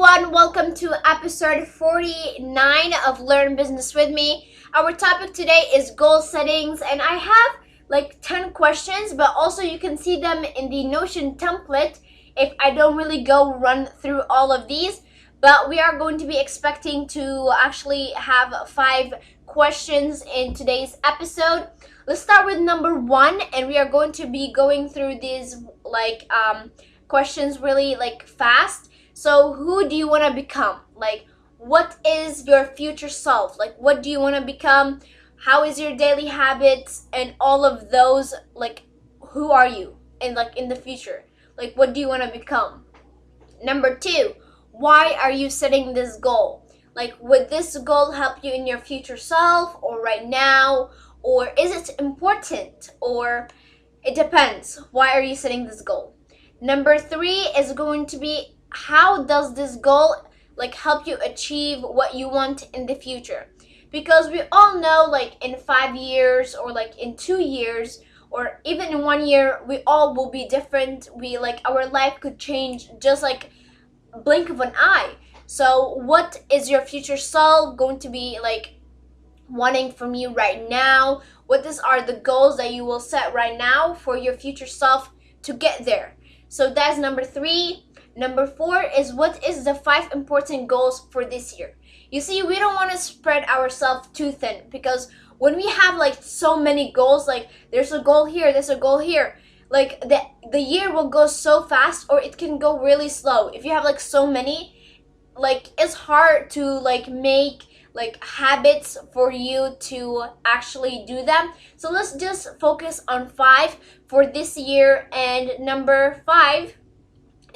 everyone, welcome to episode 49 of Learn Business with me. Our topic today is goal settings, and I have like 10 questions, but also you can see them in the Notion template if I don't really go run through all of these. But we are going to be expecting to actually have 5 questions in today's episode. Let's start with number 1, and we are going to be going through these questions really fast. So who do you want to become? What is your future self? What do you want to become? How is your daily habits and all of those? Who are you in the future? What do you want to become? Number 2, why are you setting this goal? Would this goal help you in your future self or right now? Or is it important? Or it depends. Why are you setting this goal? Number 3 is going to be, how does this goal help you achieve what you want in the future? Because we all know in 5 years or in 2 years or even in 1 year, we all will be different. Our life could change just blink of an eye. So what is your future self going to be wanting from you right now? What are the goals that you will set right now for your future self to get there? So that's number 3. Number 4 is, what is the 5 important goals for this year? You see, we don't want to spread ourselves too thin, because when we have so many goals, there's a goal here, there's a goal here, the year will go so fast, or it can go really slow. If you have so many, it's hard to make habits for you to actually do them. So let's just focus on 5 for this year. And number 5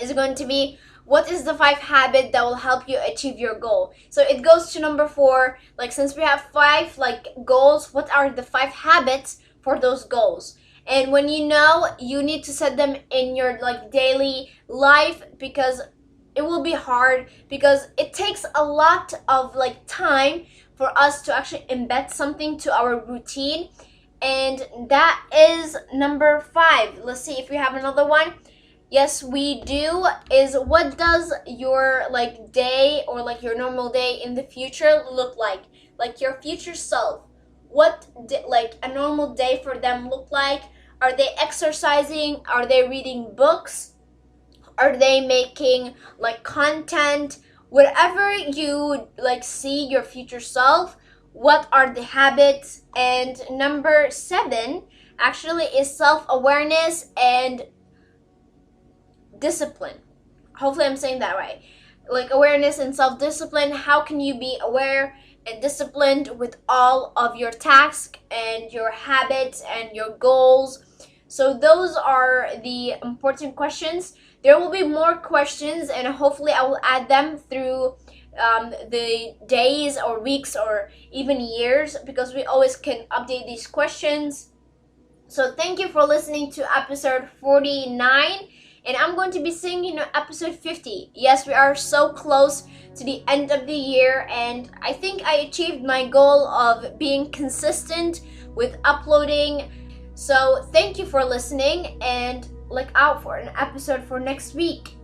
is going to be, what is the 5 habit that will help you achieve your goal? So it goes to number 4. Since we have 5 goals, what are the 5 habits for those goals? And when you need to set them in your daily life, because it will be hard, because it takes a lot of time for us to actually embed something to our routine. And that is number 5. Let's see if we have another one. Yes, we do. Is, what does your day or your normal day in the future look like? Your future self, what a normal day for them look like? Are they exercising? Are they reading books? Are they making content? Whatever you see your future self, what are the habits? And number 7 actually is self-awareness and discipline. Hopefully I'm saying that right. Awareness and self-discipline. How can you be aware and disciplined with all of your tasks and your habits and your goals? So those are the important questions. There will be more questions, and hopefully I will add them through the days or weeks or even years, because we always can update these questions. So thank you for listening to episode 49. And I'm going to be seeing you in episode 50. Yes, we are so close to the end of the year, and I think I achieved my goal of being consistent with uploading. So thank you for listening, and look out for an episode for next week.